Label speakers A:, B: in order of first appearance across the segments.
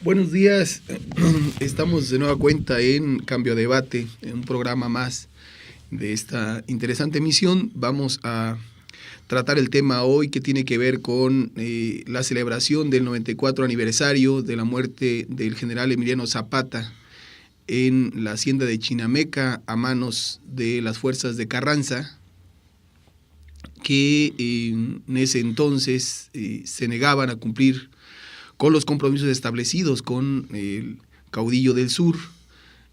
A: Buenos días, estamos de nueva cuenta en Cambio Debate, en un programa más de esta interesante emisión. Vamos a tratar el tema hoy que tiene que ver con la celebración del 94 aniversario de la muerte del general Emiliano Zapata en la hacienda de Chinameca a manos de las fuerzas de Carranza, que en ese entonces se negaban a cumplir con los compromisos establecidos con el caudillo del sur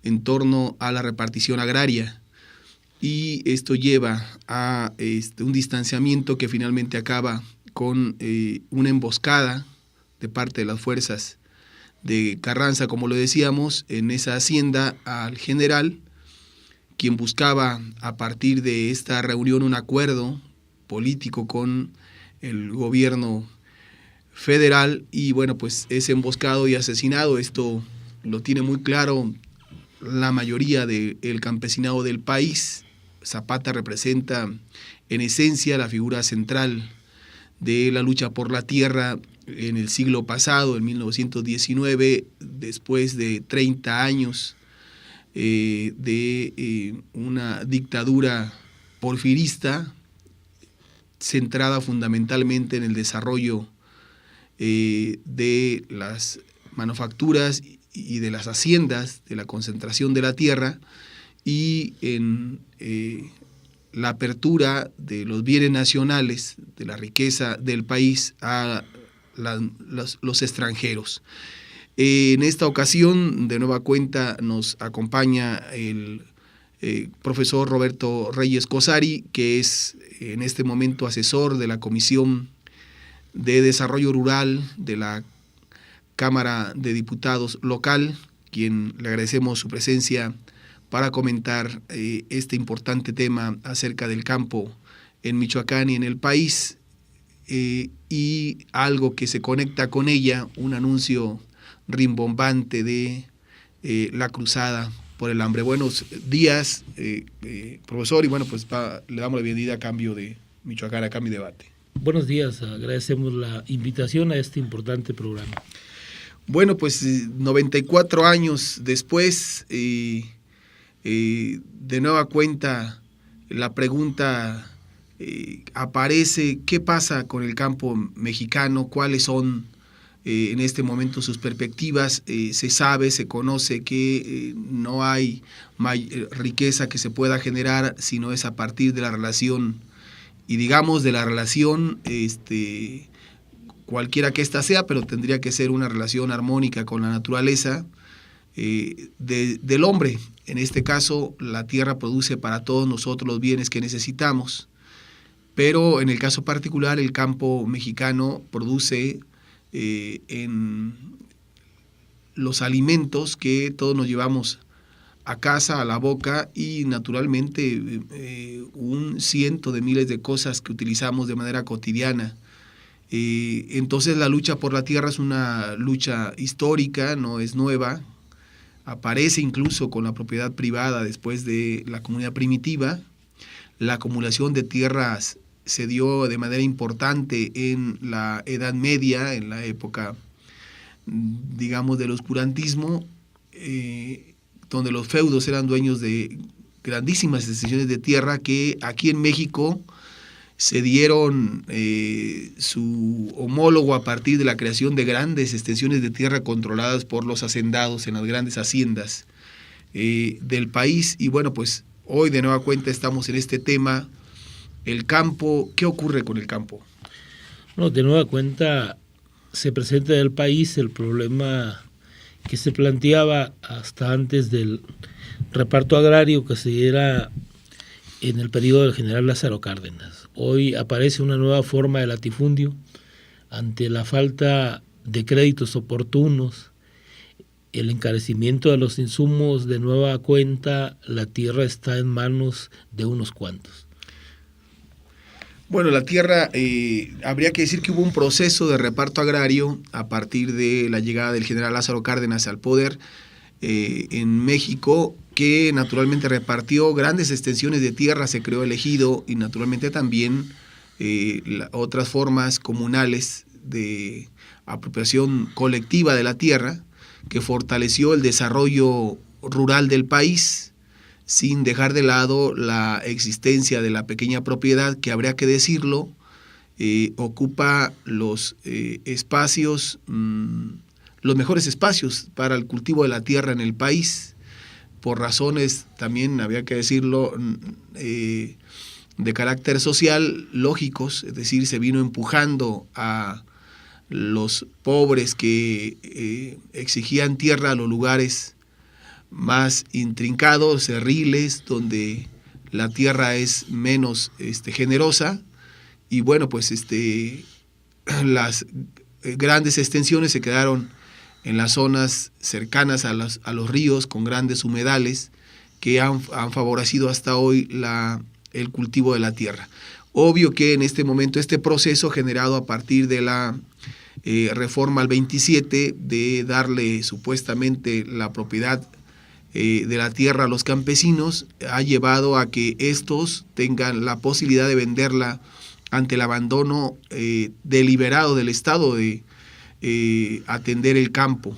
A: en torno a la repartición agraria. Y esto lleva a un distanciamiento que finalmente acaba con una emboscada de parte de las fuerzas de Carranza, como lo decíamos, en esa hacienda al general, quien buscaba a partir de esta reunión un acuerdo político con el gobierno federal, y bueno, pues es emboscado y asesinado. Esto lo tiene muy claro la mayoría del campesinado del país. Zapata representa en esencia la figura central de la lucha por la tierra en el siglo pasado, en 1919, después de 30 años de una dictadura porfirista centrada fundamentalmente en el desarrollo de las manufacturas y de las haciendas, de la concentración de la tierra y en la apertura de los bienes nacionales, de la riqueza del país a los extranjeros. En esta ocasión, de nueva cuenta, nos acompaña el profesor Roberto Reyes Cosari, que es en este momento asesor de la Comisión de Desarrollo Rural de la Cámara de Diputados local, quien le agradecemos su presencia para comentar este importante tema acerca del campo en Michoacán y en el país, y algo que se conecta con ella, un anuncio rimbombante de la cruzada por el hambre. Buenos días, profesor, y bueno, pues le damos la bienvenida a Cambio de Michoacán, a Cambio Debate.
B: Buenos días, agradecemos la invitación a este importante programa.
A: Bueno, pues 94 años después, de nueva cuenta, la pregunta aparece: ¿qué pasa con el campo mexicano? ¿Cuáles son en este momento sus perspectivas? Se sabe, se conoce que no hay riqueza que se pueda generar, sino es a partir de la relación, y digamos de la relación cualquiera que ésta sea, pero tendría que ser una relación armónica con la naturaleza del hombre. En este caso, la tierra produce para todos nosotros los bienes que necesitamos, pero en el caso particular, el campo mexicano produce en los alimentos que todos nos llevamos a casa, a la boca, y naturalmente un ciento de miles de cosas que utilizamos de manera cotidiana. Entonces la lucha por la tierra es una lucha histórica, no es nueva, aparece incluso con la propiedad privada después de la comunidad primitiva. La acumulación de tierras se dio de manera importante en la Edad Media, en la época, digamos, del oscurantismo, donde los feudos eran dueños de grandísimas extensiones de tierra que aquí en México se dieron su homólogo a partir de la creación de grandes extensiones de tierra controladas por los hacendados en las grandes haciendas del país. Y bueno, pues hoy de nueva cuenta estamos en este tema, el campo. ¿Qué ocurre con el campo?
B: Bueno, de nueva cuenta se presenta en el país el problema que se planteaba hasta antes del reparto agrario que se diera en el periodo del general Lázaro Cárdenas. Hoy aparece una nueva forma de latifundio ante la falta de créditos oportunos, el encarecimiento de los insumos. De nueva cuenta, la tierra está en manos de unos cuantos.
A: Bueno, la tierra, habría que decir que hubo un proceso de reparto agrario a partir de la llegada del general Lázaro Cárdenas al poder en México, que naturalmente repartió grandes extensiones de tierra, se creó el ejido y naturalmente también otras formas comunales de apropiación colectiva de la tierra, que fortaleció el desarrollo rural del país, sin dejar de lado la existencia de la pequeña propiedad, que habría que decirlo, ocupa los espacios, los mejores espacios para el cultivo de la tierra en el país, por razones, también había que decirlo, de carácter social, lógicos, es decir, se vino empujando a los pobres que exigían tierra a los lugares más intrincados, cerriles, donde la tierra es menos generosa, y bueno, pues las grandes extensiones se quedaron en las zonas cercanas a los ríos, con grandes humedales, que han favorecido hasta hoy el cultivo de la tierra. Obvio que en este momento este proceso generado a partir de la reforma al 27, de darle supuestamente la propiedad de la tierra a los campesinos, ha llevado a que estos tengan la posibilidad de venderla ante el abandono deliberado del Estado de atender el campo.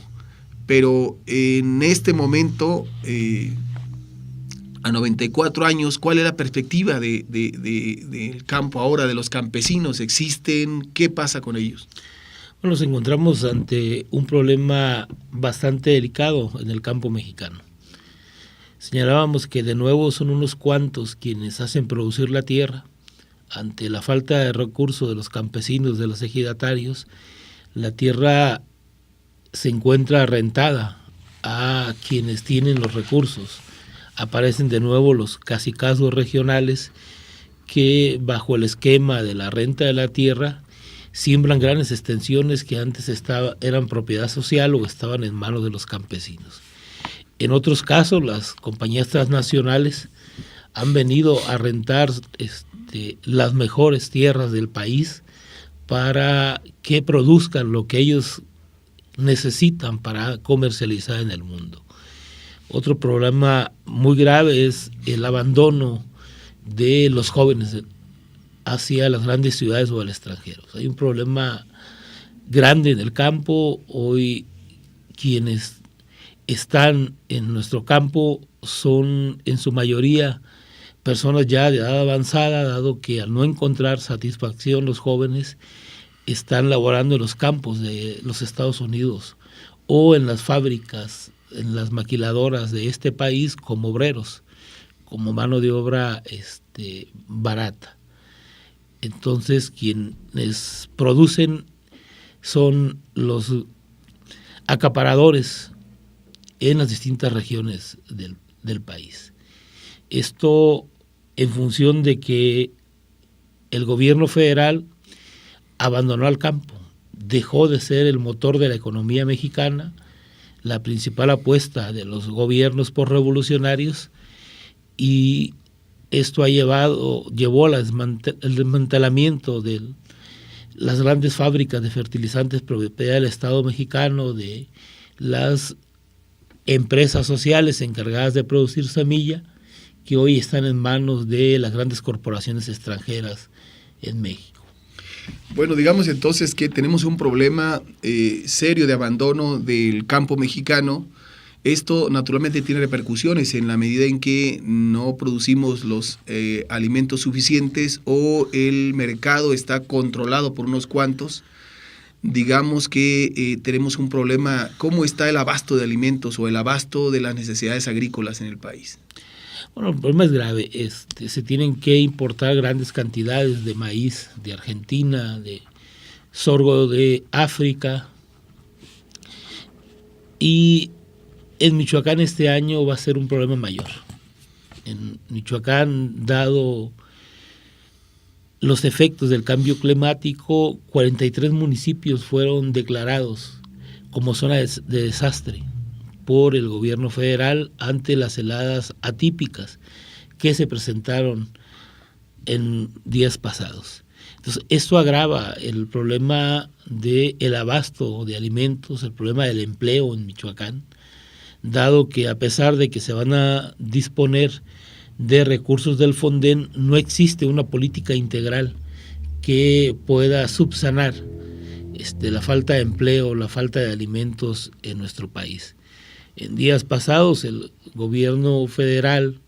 A: Pero en este momento, a 94 años, ¿cuál es la perspectiva del campo ahora, de los campesinos? ¿Existen? ¿Qué pasa con ellos?
B: Bueno, nos encontramos ante un problema bastante delicado en el campo mexicano. Señalábamos que de nuevo son unos cuantos quienes hacen producir la tierra. Ante la falta de recursos de los campesinos, de los ejidatarios, la tierra se encuentra rentada a quienes tienen los recursos. Aparecen de nuevo los cacicazgos regionales que, bajo el esquema de la renta de la tierra, siembran grandes extensiones que antes eran propiedad social o estaban en manos de los campesinos. En otros casos, las compañías transnacionales han venido a rentar las mejores tierras del país para que produzcan lo que ellos necesitan para comercializar en el mundo. Otro problema muy grave es el abandono de los jóvenes hacia las grandes ciudades o al extranjero. Hay un problema grande en el campo. Hoy quienes están en nuestro campo son en su mayoría personas ya de edad avanzada, dado que al no encontrar satisfacción los jóvenes están laborando en los campos de los Estados Unidos o en las fábricas, en las maquiladoras de este país como obreros, como mano de obra barata. Entonces quienes producen son los acaparadores en las distintas regiones del país. Esto en función de que el gobierno federal abandonó al campo, dejó de ser el motor de la economía mexicana, la principal apuesta de los gobiernos postrevolucionarios, y esto llevó al desmantelamiento de las grandes fábricas de fertilizantes propiedad del Estado mexicano, de las empresas sociales encargadas de producir semilla, que hoy están en manos de las grandes corporaciones extranjeras en México.
A: Bueno, digamos entonces que tenemos un problema serio de abandono del campo mexicano. Esto naturalmente tiene repercusiones en la medida en que no producimos los alimentos suficientes o el mercado está controlado por unos cuantos. Digamos que tenemos un problema. ¿Cómo está el abasto de alimentos o el abasto de las necesidades agrícolas en el país?
B: Bueno, el problema es grave. Se tienen que importar grandes cantidades de maíz de Argentina, de sorgo de África, y en Michoacán este año va a ser un problema mayor. En Michoacán, dado los efectos del cambio climático, 43 municipios fueron declarados como zona de desastre por el gobierno federal ante las heladas atípicas que se presentaron en días pasados. Entonces, esto agrava el problema del abasto de alimentos, el problema del empleo en Michoacán, dado que a pesar de que se van a disponer de recursos del Fonden, no existe una política integral que pueda subsanar la falta de empleo, la falta de alimentos en nuestro país. En días pasados el gobierno federal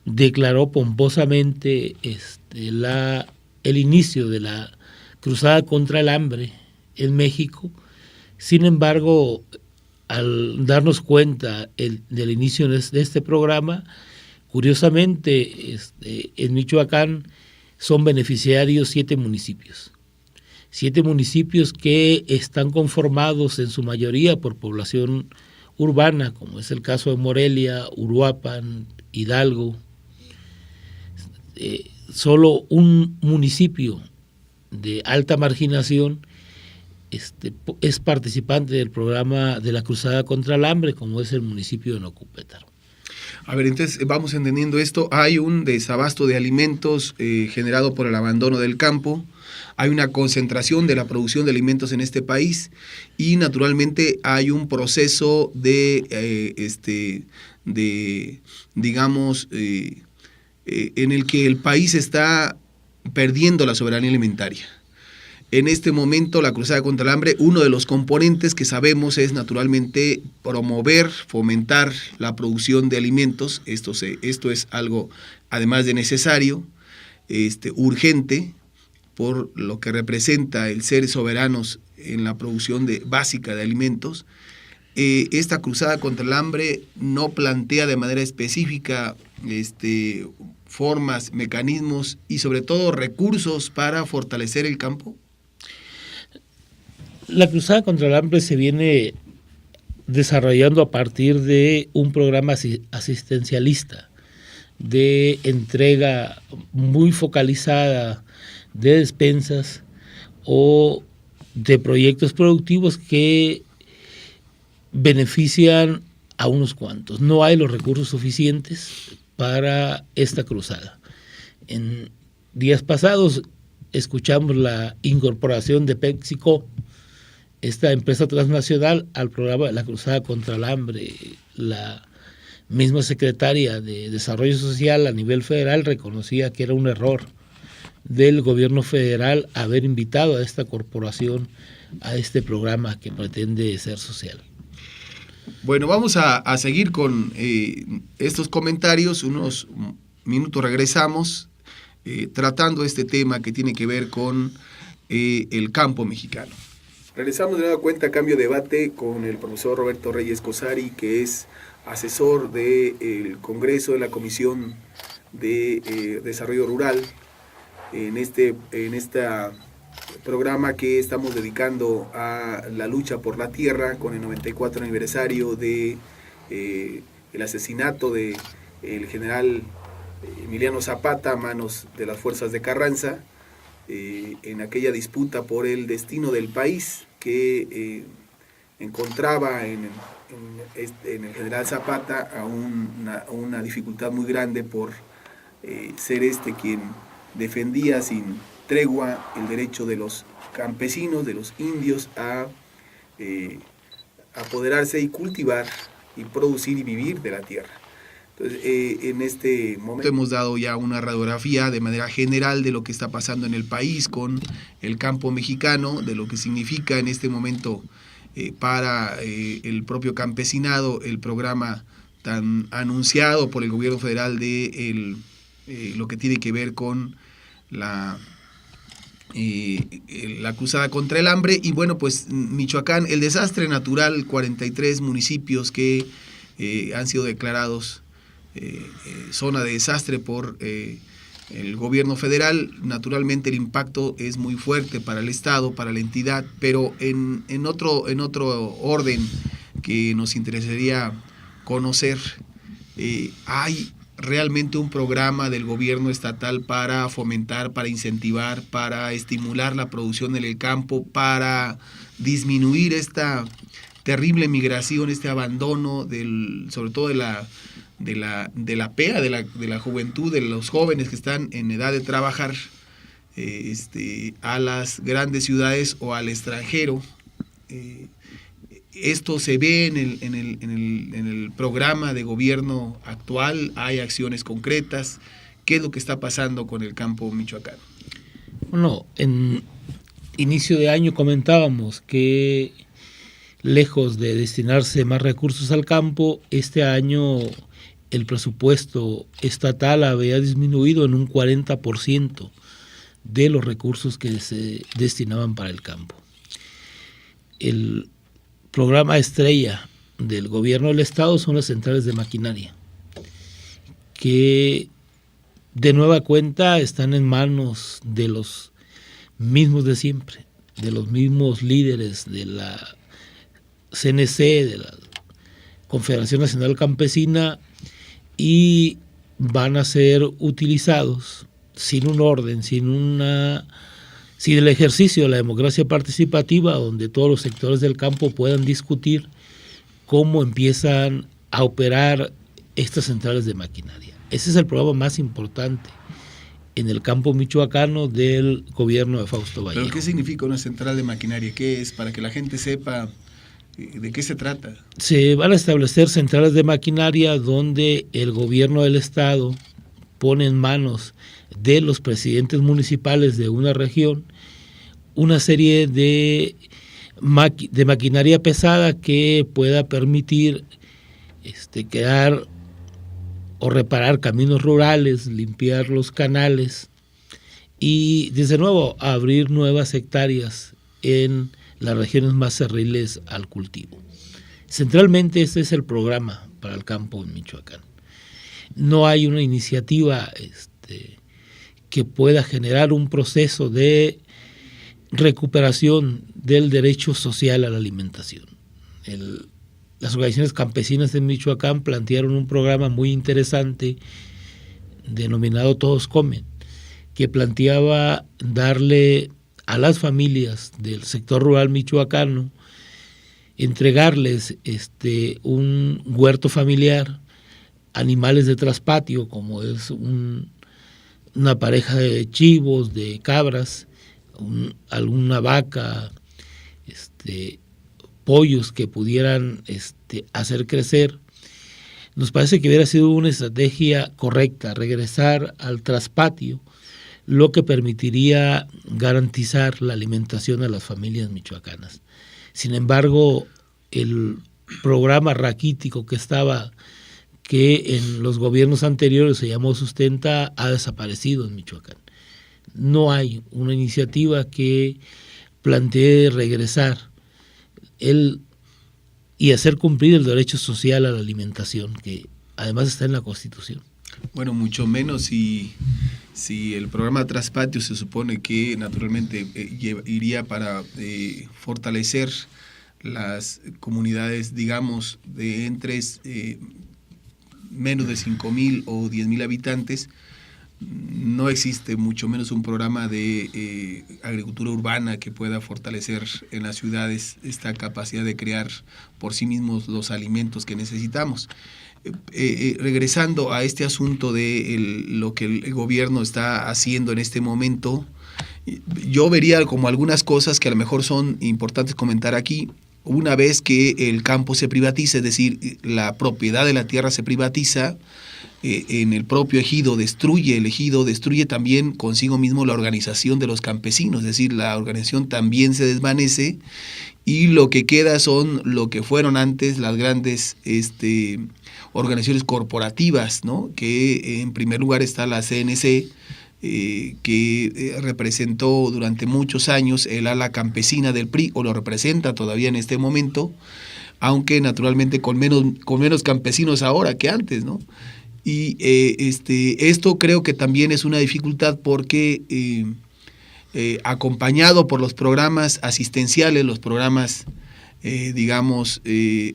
B: declaró pomposamente el inicio de la cruzada contra el hambre en México. Sin embargo, al darnos cuenta del inicio de este programa, curiosamente en Michoacán son beneficiarios 7 municipios. 7 municipios que están conformados en su mayoría por población urbana, como es el caso de Morelia, Uruapan, Hidalgo. Solo un municipio de alta marginación es participante del programa de la Cruzada contra el Hambre, como es el municipio de Nocupétaro.
A: A ver, entonces vamos entendiendo esto. Hay un desabasto de alimentos generado por el abandono del campo. Hay una concentración de la producción de alimentos en este país y naturalmente hay un proceso en el que el país está perdiendo la soberanía alimentaria. En este momento, la Cruzada contra el Hambre, uno de los componentes que sabemos es naturalmente promover, fomentar la producción de alimentos. Esto es algo, además de necesario, urgente, por lo que representa el ser soberanos en la producción básica de alimentos. Esta Cruzada contra el Hambre no plantea de manera específica formas, mecanismos y sobre todo recursos para fortalecer el campo.
B: La Cruzada contra el Hambre se viene desarrollando a partir de un programa asistencialista de entrega muy focalizada de despensas o de proyectos productivos que benefician a unos cuantos. No hay los recursos suficientes para esta cruzada. En días pasados escuchamos la incorporación de PepsiCo, esta empresa transnacional, al programa de la Cruzada contra el Hambre. La misma secretaria de Desarrollo Social a nivel federal reconocía que era un error del gobierno federal haber invitado a esta corporación a este programa que pretende ser social.
A: Bueno, vamos a seguir con estos comentarios. Unos minutos regresamos tratando este tema que tiene que ver con el campo mexicano. Regresamos de nueva cuenta a Cambio de Debate con el profesor Roberto Reyes Cosari, que es asesor del Congreso de la Comisión de Desarrollo Rural, en este programa que estamos dedicando a la lucha por la tierra con el 94 aniversario de el asesinato de el general Emiliano Zapata a manos de las fuerzas de Carranza, en aquella disputa por el destino del país que encontraba en el general Zapata a una dificultad muy grande por ser quien defendía sin tregua el derecho de los campesinos, de los indios a apoderarse y cultivar y producir y vivir de la tierra. Entonces, en este momento hemos dado ya una radiografía de manera general de lo que está pasando en el país con el campo mexicano, de lo que significa en este momento para el propio campesinado el programa tan anunciado por el gobierno federal de lo que tiene que ver con la cruzada contra el hambre. Y bueno, pues Michoacán, el desastre natural, 43 municipios que han sido declarados zona de desastre por el gobierno federal. Naturalmente el impacto es muy fuerte para el Estado, para la entidad, pero en otro orden que nos interesaría conocer, hay realmente un programa del gobierno estatal para fomentar, para incentivar, para estimular la producción en el campo, para disminuir esta terrible migración, este abandono sobre todo de la PEA, de la juventud, de los jóvenes que están en edad de trabajar, a las grandes ciudades o al extranjero. Esto se ve en el programa de gobierno actual. Hay acciones concretas. ¿Qué es lo que está pasando con el campo michoacano?
B: Bueno, inicio de año comentábamos que lejos de destinarse más recursos al campo, este año el presupuesto estatal había disminuido en un 40% de los recursos que se destinaban para el campo. El programa estrella del gobierno del Estado son las centrales de maquinaria, que de nueva cuenta están en manos de los mismos de siempre, de los mismos líderes de la CNC, de la Confederación Nacional Campesina, y van a ser utilizados sin un orden, sin el ejercicio de la democracia participativa, donde todos los sectores del campo puedan discutir cómo empiezan a operar estas centrales de maquinaria. Ese es el programa más importante en el campo michoacano del gobierno de Fausto Vallejo.
A: ¿Pero qué significa una central de maquinaria? ¿Qué es? Para que la gente sepa de qué se trata.
B: Se van a establecer centrales de maquinaria donde el gobierno del Estado pone en manos de los presidentes municipales de una región una serie de maquinaria pesada que pueda permitir crear o reparar caminos rurales, limpiar los canales y, desde nuevo, abrir nuevas hectáreas en las regiones más cerriles al cultivo. Centralmente este es el programa para el campo en Michoacán. No hay una iniciativa que pueda generar un proceso de recuperación del derecho social a la alimentación. Las organizaciones campesinas de Michoacán plantearon un programa muy interesante denominado Todos Comen, que planteaba darle a las familias del sector rural michoacano, entregarles un huerto familiar, animales de traspatio, como es una pareja de chivos, de cabras, alguna vaca, pollos que pudieran hacer crecer. Nos parece que hubiera sido una estrategia correcta regresar al traspatio, lo que permitiría garantizar la alimentación a las familias michoacanas. Sin embargo, el programa raquítico que en los gobiernos anteriores se llamó Sustenta, ha desaparecido en Michoacán. No hay una iniciativa que plantee regresar y hacer cumplir el derecho social a la alimentación, que además está en la Constitución.
A: Bueno, mucho menos si el programa Traspatio se supone que naturalmente iría para fortalecer las comunidades, digamos, de entre menos de 5,000 o 10,000 habitantes. No existe mucho menos un programa de agricultura urbana que pueda fortalecer en las ciudades esta capacidad de crear por sí mismos los alimentos que necesitamos. Regresando a este asunto de lo que el gobierno está haciendo en este momento, yo vería como algunas cosas que a lo mejor son importantes comentar aquí. Una vez que el campo se privatiza, es decir, la propiedad de la tierra se privatiza, en el propio ejido destruye también consigo mismo la organización de los campesinos, es decir, la organización también se desvanece y lo que queda son lo que fueron antes las grandes organizaciones corporativas, ¿no? Que en primer lugar está la CNC, que representó durante muchos años el ala campesina del PRI, o lo representa todavía en este momento, aunque naturalmente con menos campesinos ahora que antes, ¿no? Y esto creo que también es una dificultad porque acompañado por los programas asistenciales, los programas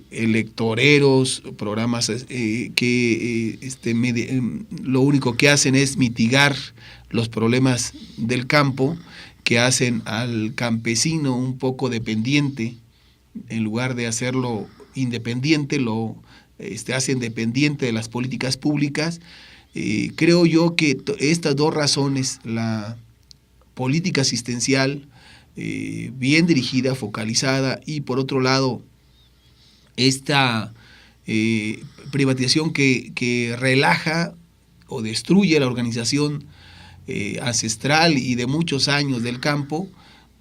A: electoreros, programas que lo único que hacen es mitigar los problemas del campo, que hacen al campesino un poco dependiente, en lugar de hacerlo independiente, hacen dependiente de las políticas públicas. Creo yo que estas dos razones, la política asistencial bien dirigida, focalizada, y por otro lado esta privatización que relaja o destruye la organización ancestral y de muchos años del campo,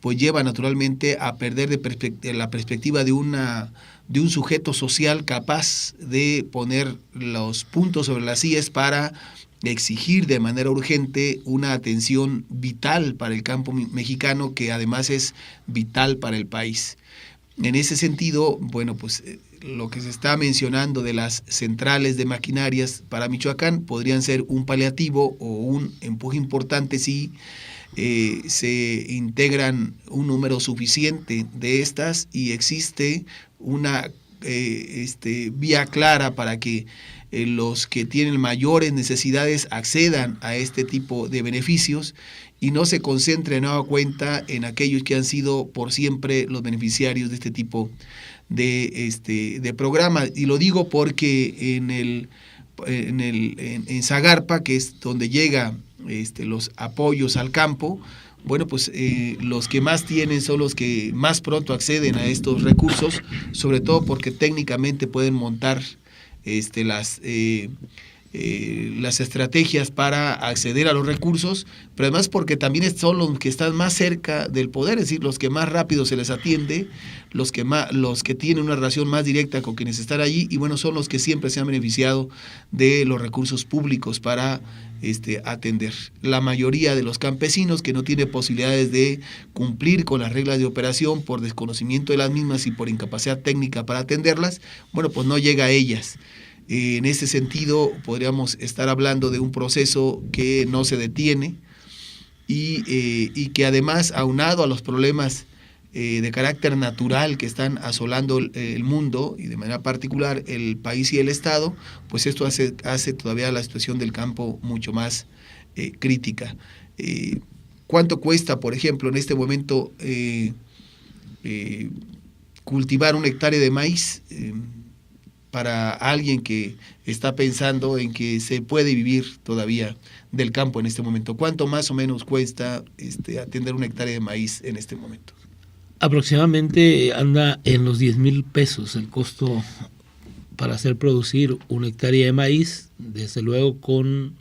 A: pues lleva naturalmente a perder la perspectiva de un sujeto social capaz de poner los puntos sobre las íes para exigir de manera urgente una atención vital para el campo mexicano, que además es vital para el país. En ese sentido, bueno, pues lo que se está mencionando de las centrales de maquinarias para Michoacán podrían ser un paliativo o un empuje importante si se integran un número suficiente de estas y existe una vía clara para que los que tienen mayores necesidades accedan a este tipo de beneficios y no se concentren a nueva cuenta en aquellos que han sido por siempre los beneficiarios de este tipo de programas. Y lo digo porque en Zagarpa, que es donde llega los apoyos al campo, bueno, pues los que más tienen son los que más pronto acceden a estos recursos, sobre todo porque técnicamente pueden montar las estrategias para acceder a los recursos, pero además porque también son los que están más cerca del poder, es decir, los que más rápido se les atiende, los que tienen una relación más directa con quienes están allí, y bueno, son los que siempre se han beneficiado de los recursos públicos para atender. La mayoría de los campesinos que no tienen posibilidades de cumplir con las reglas de operación por desconocimiento de las mismas y por incapacidad técnica para atenderlas, bueno, pues no llega a ellas. En ese sentido, podríamos estar hablando de un proceso que no se detiene y que además, aunado a los problemas de carácter natural que están asolando el mundo y de manera particular el país y el Estado, pues esto hace todavía la situación del campo mucho más crítica. ¿Cuánto cuesta, por ejemplo, en este momento cultivar 1 hectárea de maíz? Para alguien que está pensando en que se puede vivir todavía del campo en este momento, ¿cuánto más o menos cuesta atender 1 hectárea de maíz en este momento?
B: Aproximadamente anda en los 10,000 pesos el costo para hacer producir 1 hectárea de maíz, desde luego con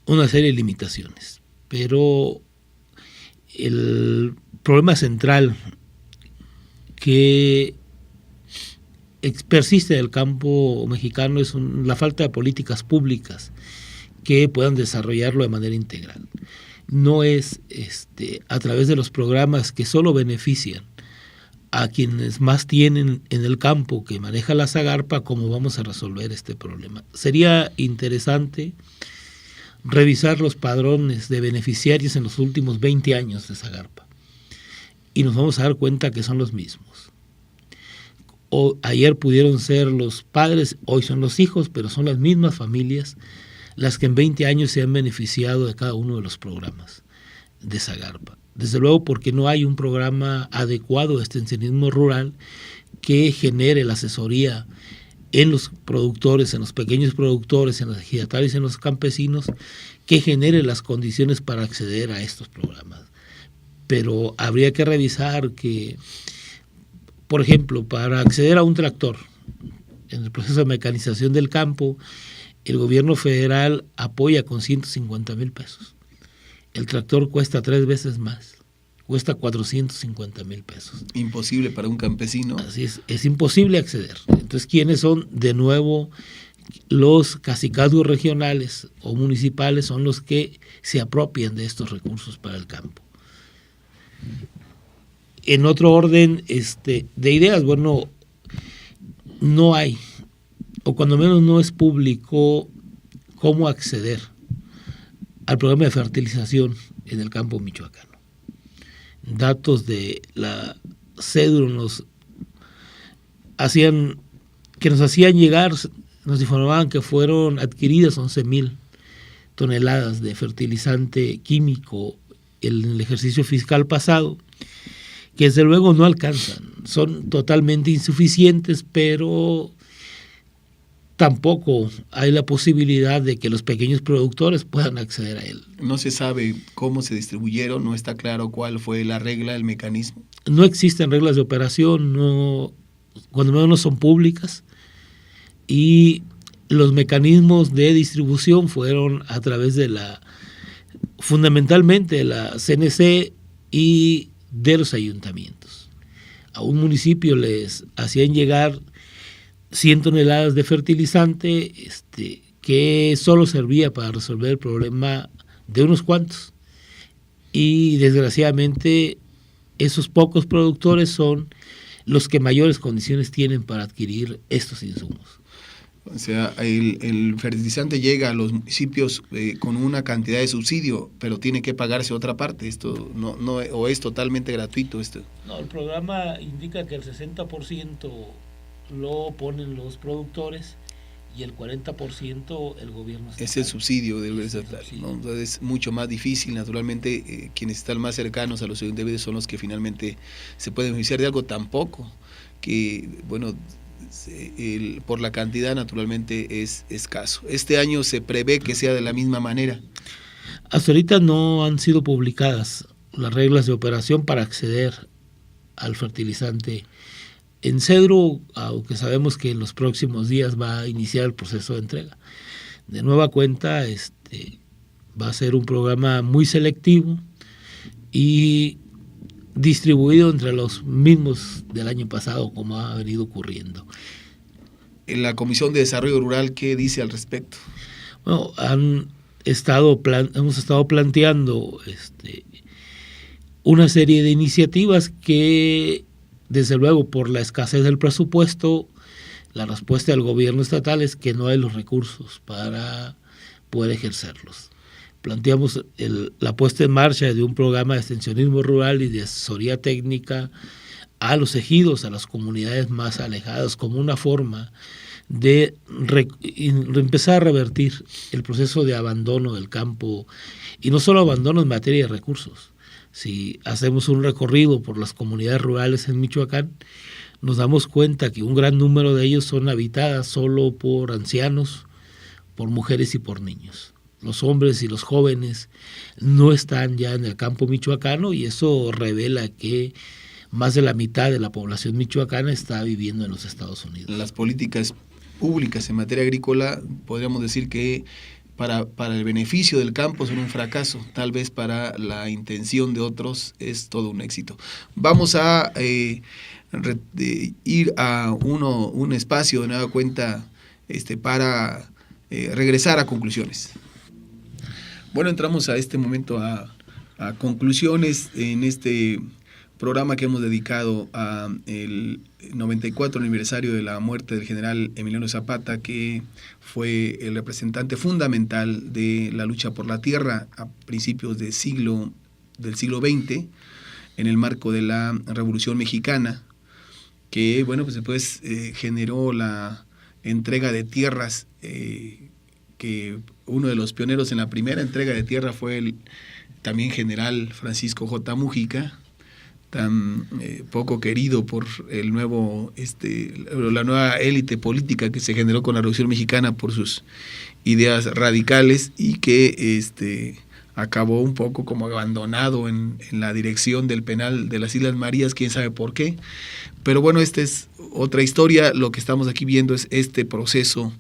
B: una serie de limitaciones. Pero el problema central que persiste del campo mexicano es la falta de políticas públicas que puedan desarrollarlo de manera integral. No es a través de los programas que solo benefician a quienes más tienen en el campo que maneja la Zagarpa como vamos a resolver este problema. Sería interesante revisar los padrones de beneficiarios en los últimos 20 años de Zagarpa y nos vamos a dar cuenta que son los mismos. Ayer pudieron ser los padres, hoy son los hijos, pero son las mismas familias las que en 20 años se han beneficiado de cada uno de los programas de Zagarpa. Desde luego porque no hay un programa adecuado de extensionismo rural que genere la asesoría en los productores, en los pequeños productores, en los ejidatarios, en los campesinos, que genere las condiciones para acceder a estos programas. Pero habría que revisar que, por ejemplo, para acceder a un tractor, en el proceso de mecanización del campo, el gobierno federal apoya con 150,000 pesos. El tractor cuesta 3 veces más, cuesta 450,000 pesos.
A: Imposible para un campesino.
B: Así es imposible acceder. Entonces, ¿quiénes son? De nuevo, los cacicazgos regionales o municipales son los que se apropian de estos recursos para el campo. En otro orden de ideas, bueno, no hay, o cuando menos no es público, cómo acceder al programa de fertilización en el campo michoacano. Datos de la CEDUR nos hacían llegar, nos informaban que fueron adquiridas 11,000 toneladas de fertilizante químico en el ejercicio fiscal pasado, que desde luego no alcanzan, son totalmente insuficientes, pero tampoco hay la posibilidad de que los pequeños productores puedan acceder a él.
A: No se sabe cómo se distribuyeron, no está claro cuál fue la regla, el mecanismo.
B: No existen reglas de operación, no, cuando menos no son públicas, y los mecanismos de distribución fueron a través de fundamentalmente la CNC y de los ayuntamientos. A un municipio les hacían llegar 100 toneladas de fertilizante que solo servía para resolver el problema de unos cuantos. Y desgraciadamente esos pocos productores son los que mayores condiciones tienen para adquirir estos insumos.
A: O sea, el fertilizante llega a los municipios con una cantidad de subsidio, pero tiene que pagarse otra parte. Esto no o es totalmente gratuito esto.
B: No, el programa indica que el 60% lo ponen los productores y el 40% el gobierno estatal.
A: Es el subsidio del gobierno estatal, ¿no? Entonces es mucho más difícil, naturalmente, quienes están más cercanos a los ayuntamientos son los que finalmente se pueden beneficiar de algo tan poco, que, bueno, por la cantidad naturalmente es escaso. Este año se prevé que sea de la misma manera.
B: Hasta ahorita no han sido publicadas las reglas de operación para acceder al fertilizante en Cedro, aunque sabemos que en los próximos días va a iniciar el proceso de entrega. De nueva cuenta, va a ser un programa muy selectivo y distribuido entre los mismos del año pasado, como ha venido ocurriendo.
A: En la Comisión de Desarrollo Rural, ¿qué dice al respecto?
B: Bueno, hemos estado planteando una serie de iniciativas que, desde luego, por la escasez del presupuesto, la respuesta del gobierno estatal es que no hay los recursos para poder ejercerlos. Planteamos la puesta en marcha de un programa de extensionismo rural y de asesoría técnica a los ejidos, a las comunidades más alejadas, como una forma de empezar a revertir el proceso de abandono del campo, y no solo abandono en materia de recursos. Si hacemos un recorrido por las comunidades rurales en Michoacán, nos damos cuenta que un gran número de ellos son habitadas solo por ancianos, por mujeres y por niños. Los hombres y los jóvenes no están ya en el campo michoacano, y eso revela que más de la mitad de la población michoacana está viviendo en los Estados Unidos.
A: Las políticas públicas en materia agrícola, podríamos decir que para el beneficio del campo son un fracaso, tal vez para la intención de otros es todo un éxito. Vamos a ir a un espacio de nueva cuenta para regresar a conclusiones. Bueno, entramos a este momento a conclusiones en este programa que hemos dedicado a el 94 aniversario de la muerte del general Emiliano Zapata, que fue el representante fundamental de la lucha por la tierra a principios del siglo XX, en el marco de la Revolución Mexicana, que bueno, pues después generó la entrega de tierras, que uno de los pioneros en la primera entrega de tierra fue el también general Francisco J. Múgica, tan poco querido por la nueva élite política que se generó con la Revolución Mexicana por sus ideas radicales, y que acabó un poco como abandonado en la dirección del penal de las Islas Marías, quién sabe por qué. Pero bueno, esta es otra historia. Lo que estamos aquí viendo es este proceso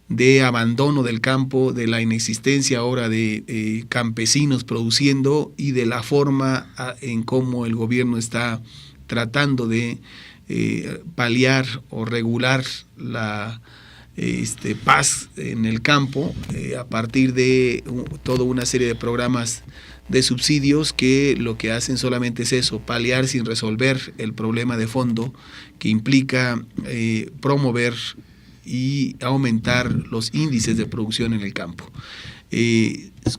A: de abandono del campo, de la inexistencia ahora de campesinos produciendo, y de la forma en cómo el gobierno está tratando de paliar o regular la paz en el campo a partir de toda una serie de programas de subsidios que lo que hacen solamente es eso, paliar sin resolver el problema de fondo que implica promover y aumentar los índices de producción en el campo.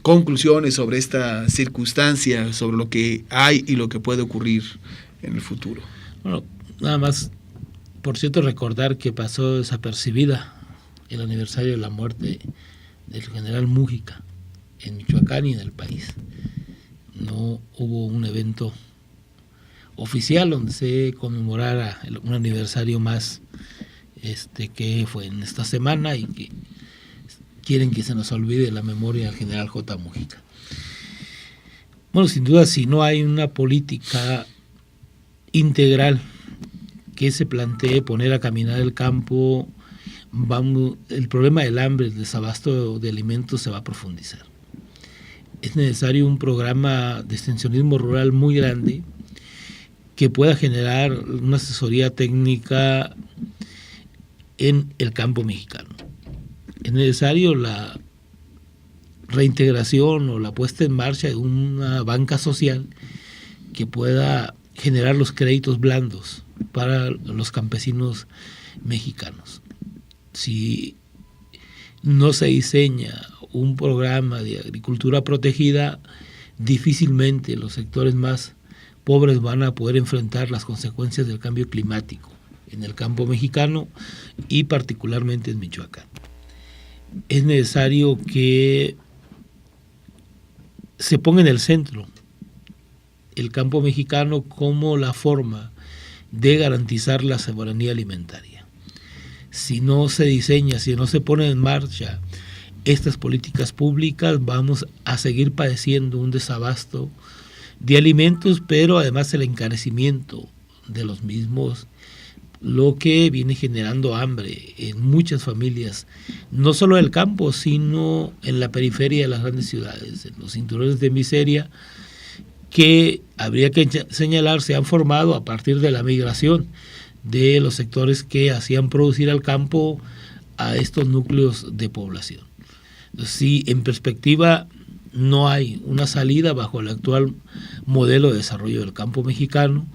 A: Conclusiones sobre esta circunstancia, sobre lo que hay y lo que puede ocurrir en el futuro.
B: Bueno, nada más, por cierto, recordar que pasó desapercibida el aniversario de la muerte del general Múgica en Michoacán y en el país. No hubo un evento oficial donde se conmemorara un aniversario más que fue en esta semana, y que quieren que se nos olvide la memoria del general J. Múgica. Bueno, sin duda, si no hay una política integral que se plantee poner a caminar el campo, el problema del hambre, el desabasto de alimentos se va a profundizar. Es necesario un programa de extensionismo rural muy grande, que pueda generar una asesoría técnica en el campo mexicano. Es necesario la reintegración o la puesta en marcha de una banca social que pueda generar los créditos blandos para los campesinos mexicanos. Si no se diseña un programa de agricultura protegida, difícilmente los sectores más pobres van a poder enfrentar las consecuencias del cambio climático en el campo mexicano y particularmente en Michoacán. Es necesario que se ponga en el centro el campo mexicano como la forma de garantizar la soberanía alimentaria. Si no se diseña, si no se ponen en marcha estas políticas públicas, vamos a seguir padeciendo un desabasto de alimentos, pero además el encarecimiento de los mismos, lo que viene generando hambre en muchas familias, no solo en el campo, sino en la periferia de las grandes ciudades, en los cinturones de miseria, que habría que señalar se han formado a partir de la migración de los sectores que hacían producir al campo a estos núcleos de población. Si en perspectiva no hay una salida bajo el actual modelo de desarrollo del campo mexicano,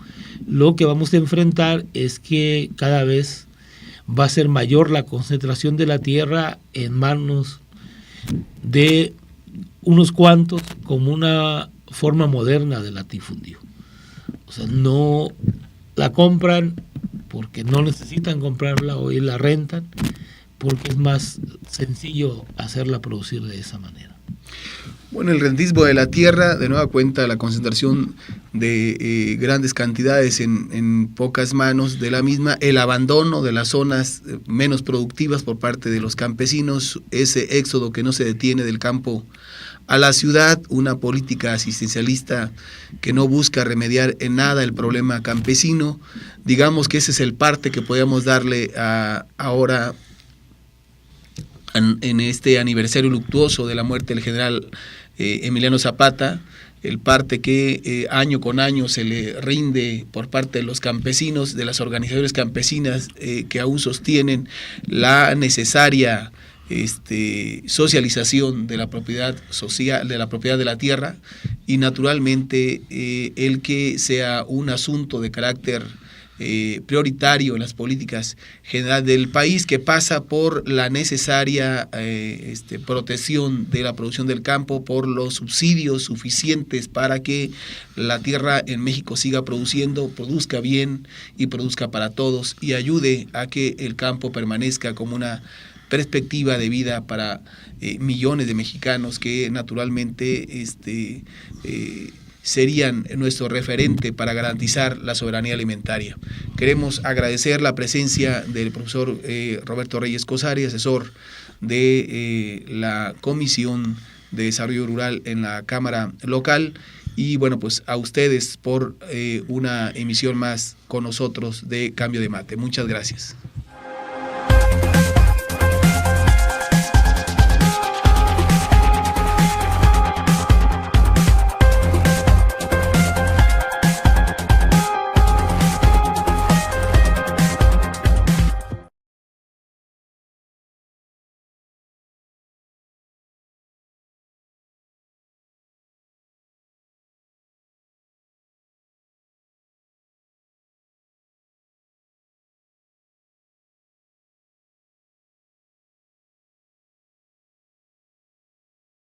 B: lo que vamos a enfrentar es que cada vez va a ser mayor la concentración de la tierra en manos de unos cuantos como una forma moderna de latifundio. O sea, no la compran porque no necesitan comprarla, hoy la rentan porque es más sencillo hacerla producir de esa manera.
A: Bueno, el rentismo de la tierra, de nueva cuenta, la concentración de grandes cantidades en pocas manos de la misma, el abandono de las zonas menos productivas por parte de los campesinos, ese éxodo que no se detiene del campo a la ciudad, una política asistencialista que no busca remediar en nada el problema campesino. Digamos que ese es el parte que podemos darle ahora en este aniversario luctuoso de la muerte del general Emiliano Zapata, el parte que año con año se le rinde por parte de los campesinos, de las organizaciones campesinas que aún sostienen la necesaria socialización de la propiedad social, de la propiedad de la tierra, y naturalmente el que sea un asunto de carácter prioritario en las políticas generales del país, que pasa por la necesaria protección de la producción del campo, por los subsidios suficientes para que la tierra en México siga produciendo, produzca bien y produzca para todos, y ayude a que el campo permanezca como una perspectiva de vida para millones de mexicanos que naturalmente serían nuestro referente para garantizar la soberanía alimentaria. Queremos agradecer la presencia del profesor Roberto Reyes Cosari, asesor de la Comisión de Desarrollo Rural en la Cámara Local, y bueno, pues a ustedes por una emisión más con nosotros de Cambio de Mate. Muchas gracias.